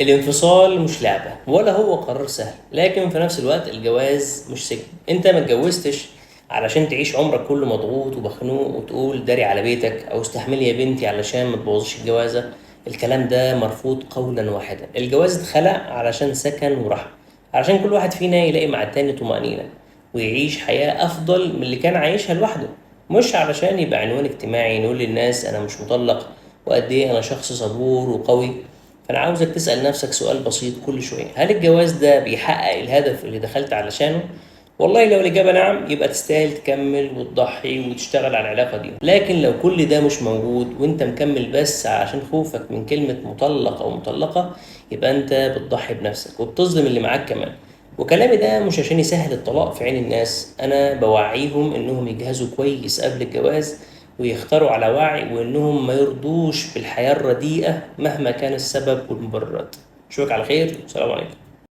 الانفصال مش لعبة ولا هو قرار سهل، لكن في نفس الوقت الجواز مش سجن. انت ما اتجوزتش علشان تعيش عمرك كله مضغوط ومخنوق وتقول داري على بيتك او استحملي يا بنتي علشان ما تبوظش الجوازة. الكلام ده مرفوض قولا واحدا. الجواز اتخلق علشان سكن ورحمة، علشان كل واحد فينا يلاقي مع التاني طمأنينة ويعيش حياة أفضل من اللي كان عايشها لوحده، مش علشان يبقى عنوان اجتماعي نقول للناس أنا مش مطلق وقد إيه أنا شخص صبور وقوي. فأنا عاوزك تسأل نفسك سؤال بسيط كل شوية: هل الجواز ده بيحقق الهدف اللي دخلت علشانه؟ والله لو الإجابة نعم يبقى تستاهل تكمل وتضحي وتشتغل على العلاقة دي، لكن لو كل ده مش موجود وانت مكمل بس عشان خوفك من كلمة مطلق أو مطلقة، يبقى انت بتضحي بنفسك وبتظلم اللي معاك كمان. وكلامي ده مش عشان يسهل الطلاق في عين الناس، أنا بوعيهم إنهم يجهزوا كويس قبل الجواز ويختاروا على وعي، وإنهم ما يرضوش بالحياة الرديئة مهما كان السبب والمبررات. أشوفك على خير، والسلام عليكم.